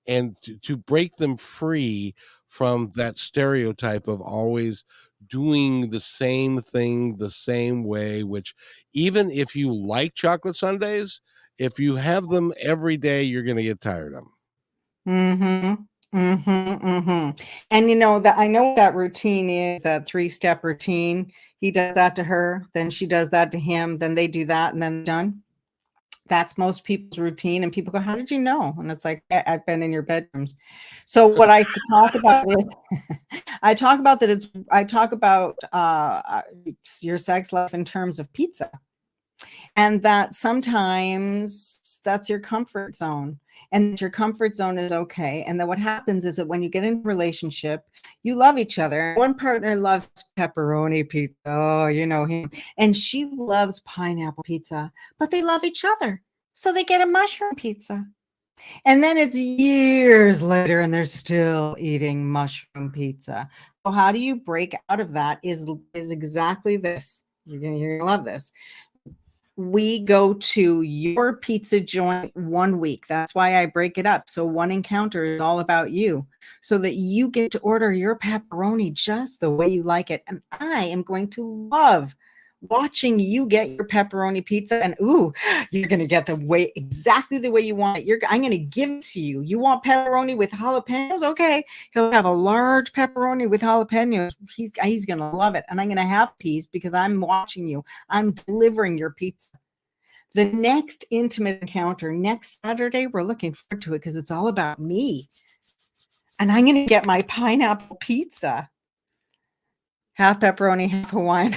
Speaker 1: and to break them free from that stereotype of always doing the same thing the same way, which even if you like chocolate sundaes, if you have them every day, you're going to get tired of them.
Speaker 3: Mm-hmm. Mm-hmm. Mm-hmm. And you know that I know what that routine is, that 3-step routine. He does that to her, then she does that to him, then they do that, and then they're done. That's most people's routine. And people go, how did you know? And it's like, I've been in your bedrooms. So what I talk about is I talk about your sex life in terms of pizza. And that sometimes that's your comfort zone, and your comfort zone is okay. And then what happens is that when you get in a relationship, you love each other. One partner loves pepperoni pizza. Oh, you know him. And she loves pineapple pizza, but they love each other. So they get a mushroom pizza. And then it's years later and they're still eating mushroom pizza. So how do you break out of that is exactly this. You're gonna love this. We go to your pizza joint 1 week. That's why I break it up. So one encounter is all about you, so that you get to order your pepperoni just the way you like it. And I am going to love watching you get your pepperoni pizza. And ooh, you're going to get exactly the way you want it. I'm going to give it to you. You want pepperoni with jalapenos? Okay. He'll have a large pepperoni with jalapenos. He's going to love it. And I'm going to have peas because I'm watching you. I'm delivering your pizza. The next intimate encounter next Saturday, we're looking forward to it because it's all about me. And I'm going to get my pineapple pizza. Half pepperoni, half Hawaiian.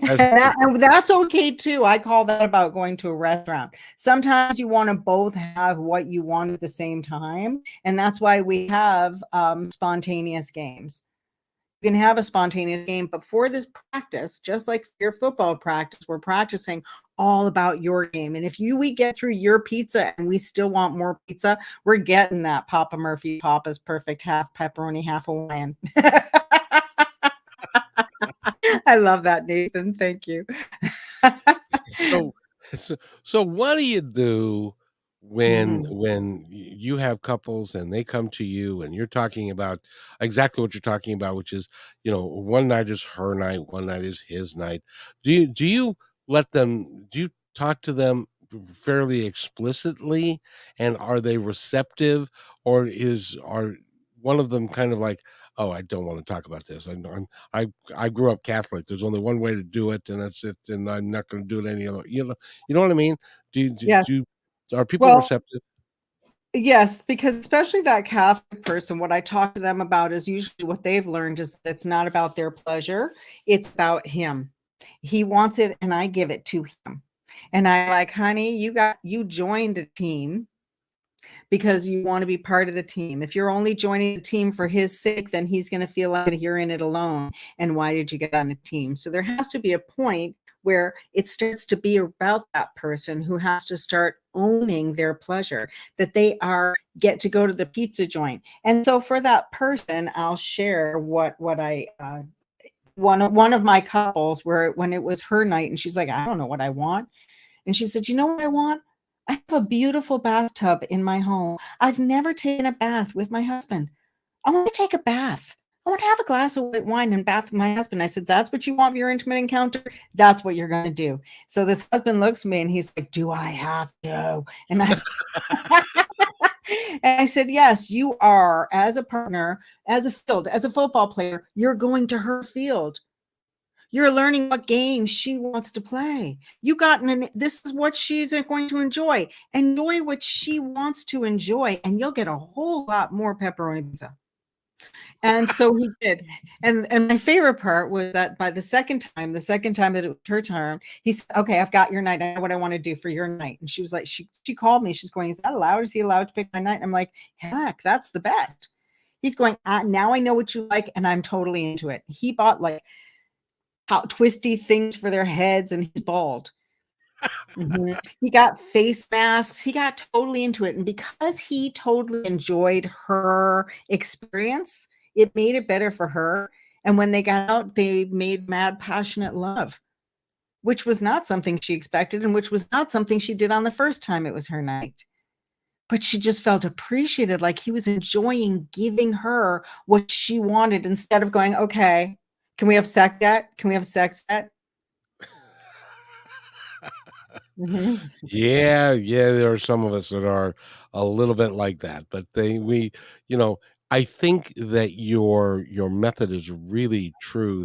Speaker 3: And that's okay too. I call that about going to a restaurant. Sometimes you want to both have what you want at the same time. And that's why we have spontaneous games. You can have a spontaneous game, but for this practice, just like your football practice, we're practicing all about your game. And if we get through your pizza and we still want more pizza, we're getting that Papa Murphy Papa's perfect half pepperoni, half Hawaiian. I love that, Nathan. Thank you.
Speaker 1: So what do you do when you have couples and they come to you and you're talking about exactly what you're talking about, which is, one night is her night, one night is his night. Do you talk to them fairly explicitly, and are they receptive, or are one of them kind of like, oh, I don't want to talk about this. I grew up Catholic. There's only one way to do it, and that's it. And I'm not going to do it any other. You know what I mean?
Speaker 3: Yes.
Speaker 1: Are people receptive?
Speaker 3: Yes, because especially that Catholic person, what I talk to them about is usually what they've learned is that it's not about their pleasure. It's about him. He wants it and I give it to him. And I like, honey, you joined a team because you want to be part of the team. If you're only joining the team for his sake, then he's going to feel like you're in it alone. And why did you get on a team? So there has to be a point where it starts to be about that person who has to start owning their pleasure, that they get to go to the pizza joint. And so for that person, I'll share what I one of my couples when it was her night, and she's like, I don't know what I want. And she said, you know what I want? I have a beautiful bathtub in my home. I've never taken a bath with my husband. I want to take a bath. I want to have a glass of white wine and bath with my husband. I said, that's what you want for your intimate encounter? That's what you're going to do. So this husband looks at me and he's like, do I have to? And and I said, yes, you are, as a partner, as a football player, you're going to her field. You're learning what game she wants to play. This is what she's going to enjoy. Enjoy what she wants to enjoy, and you'll get a whole lot more pepperoni pizza. And so he did. And my favorite part was that by the second time that it was her turn, he said, okay, I've got your night. I know what I want to do for your night. And she was like, she called me. She's going, is that allowed? Is he allowed to pick my night? And I'm like, heck, that's the best. He's going, now I know what you like, and I'm totally into it. He bought like twisty things for their heads, and he's bald. He got face masks. He got totally into it. And because he totally enjoyed her experience, it made it better for her. And when they got out, they made mad, passionate love, which was not something she expected and which was not something she did on the first time it was her night. But she just felt appreciated, like he was enjoying giving her what she wanted instead of going, okay, can we have sex yet? Can we have sex yet?
Speaker 1: Yeah, there are some of us that are a little bit like that, but you know, I think that your method is really true,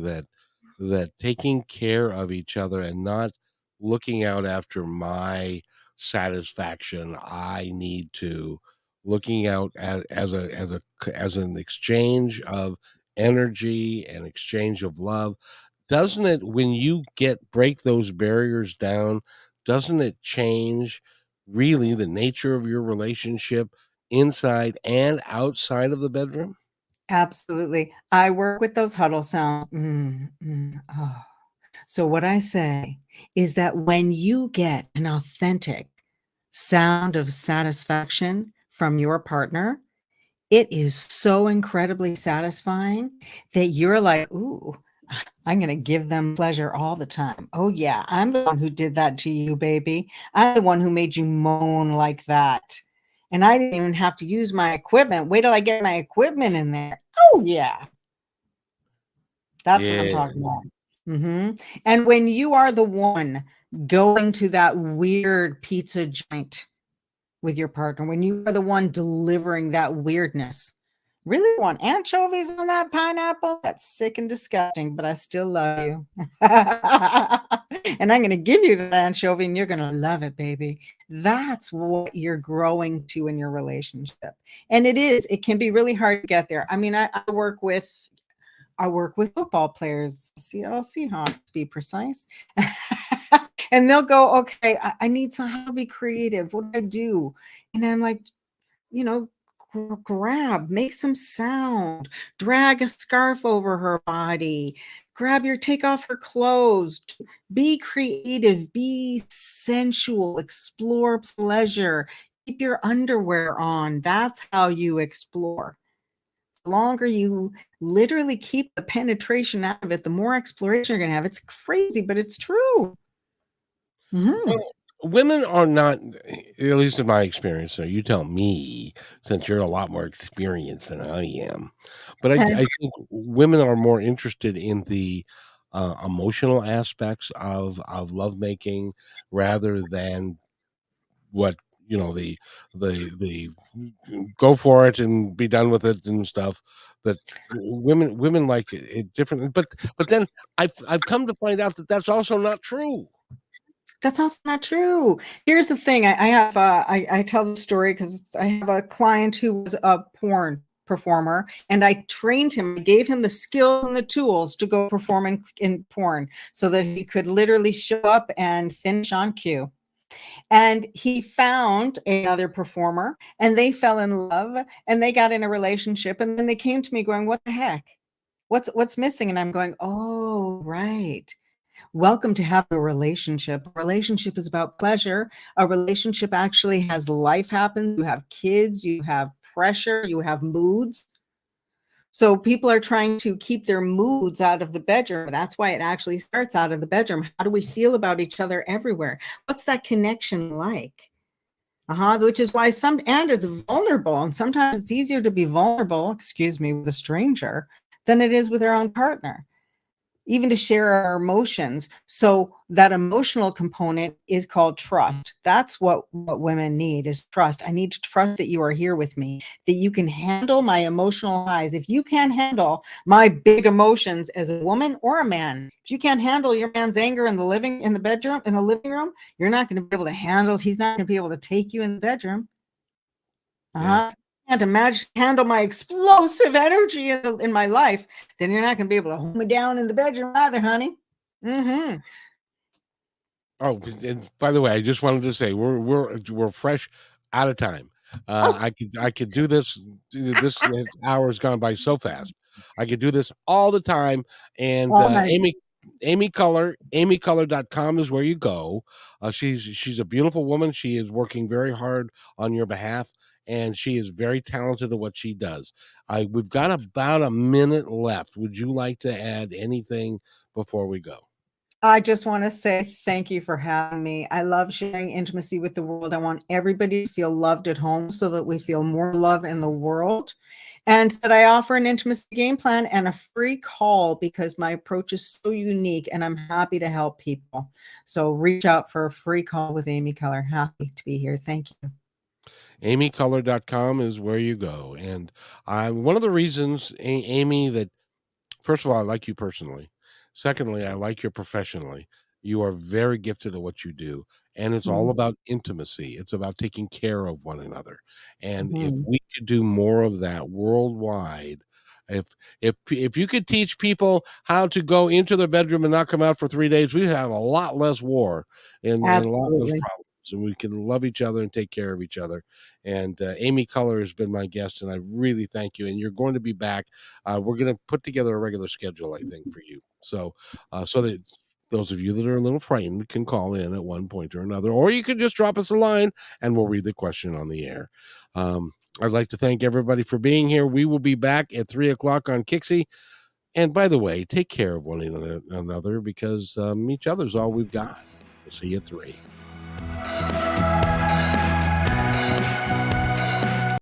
Speaker 1: that taking care of each other and not looking out after my satisfaction, I need to looking out at as an exchange of energy and exchange of love. Doesn't it, when you break those barriers down, doesn't it change really the nature of your relationship inside and outside of the bedroom?
Speaker 3: Absolutely. I work with those huddle sounds. Oh. So what I say is that when you get an authentic sound of satisfaction from your partner, it is so incredibly satisfying that you're like, ooh, I'm going to give them pleasure all the time. Oh, yeah, I'm the one who did that to you, baby. I'm the one who made you moan like that. And I didn't even have to use my equipment. Wait till I get my equipment in there. Oh, yeah. That's what I'm
Speaker 1: Yeah.
Speaker 3: talking about. And when you are the one going to that weird pizza joint with your partner, when you are the one delivering that weirdness, really want anchovies on that pineapple? That's sick and disgusting, but I still love you. And I'm going to give you that anchovy and you're going to love it, baby. That's what you're growing to in your relationship. And it can be really hard to get there. I mean, I work with football players, Seattle Seahawks, to be precise. And they'll go, okay, I need some help to be creative. What do I do? And I'm like, you know, grab, make some sound, drag a scarf over her body, take off her clothes, be creative, be sensual, explore pleasure, keep your underwear on. That's how you explore. The longer you literally keep the penetration out of it, the more exploration you're going to have. It's crazy, but it's true.
Speaker 1: Well, women are not, at least in my experience, so you tell me, since you're a lot more experienced than I am, but I think women are more interested in the emotional aspects of lovemaking rather than what, the go for it and be done with it and stuff. That women like it different, but then I've come to find out that that's also not true.
Speaker 3: That's also not true. Here's the thing. I have I tell the story because I have a client who was a porn performer, and I trained him. I gave him the skills and the tools to go perform in porn, so that he could literally show up and finish on cue. And he found another performer, and they fell in love, and they got in a relationship, and then they came to me going, "What the heck? What's missing?" And I'm going, "Oh, right. Welcome to have a relationship. A relationship is about pleasure. A relationship actually has life happen. You have kids, you have pressure, you have moods. So people are trying to keep their moods out of the bedroom. That's why it actually starts out of the bedroom. How do we feel about each other everywhere? What's that connection like? Which is why and it's vulnerable. And sometimes it's easier to be vulnerable, excuse me, with a stranger than it is with our own partner, even to share our emotions. So that emotional component is called trust. That's what women need, is trust. I need to trust that you are here with me, that you can handle my emotional highs. If you can't handle my big emotions as a woman or a man, if you can't handle your man's anger in the living room, you're not going to be able to handle, he's not going to be able to take you in the bedroom.
Speaker 1: Yeah.
Speaker 3: Can't imagine handle my explosive energy in my life, then you're not going to be able to hold me down in the bedroom either, honey.
Speaker 1: Oh, and by the way, I just wanted to say we're fresh out of time. I could do this. Hour's gone by so fast. I could do this all the time. And
Speaker 3: All night.
Speaker 1: Amy, Amy Color, amycolor.com is where you go. She's a beautiful woman. She is working very hard on your behalf, and she is very talented at what she does. We've got about a minute left. Would you like to add anything before we go?
Speaker 3: I just want to say thank you for having me. I love sharing intimacy with the world. I want everybody to feel loved at home so that we feel more love in the world. And that I offer an intimacy game plan and a free call because my approach is so unique and I'm happy to help people. So reach out for a free call with Amy Keller. Happy to be here. Thank you.
Speaker 1: amycolor.com is where you go. And one of the reasons, Amy, that first of all, I like you personally. Secondly, I like you professionally. You are very gifted at what you do. And it's all about intimacy. It's about taking care of one another. And if we could do more of that worldwide, if you could teach people how to go into their bedroom and not come out for 3 days, we'd have a lot less war and a lot less problems. And we can love each other and take care of each other. And Amy Color has been my guest, and I really thank you. And you're going to be back. We're going to put together a regular schedule, I think, for you. So that those of you that are a little frightened can call in at one point or another, or you can just drop us a line and we'll read the question on the air. I'd like to thank everybody for being here. We will be back at 3:00 on Kixie. And by the way, take care of one another because each other's all we've got. We'll see you at 3.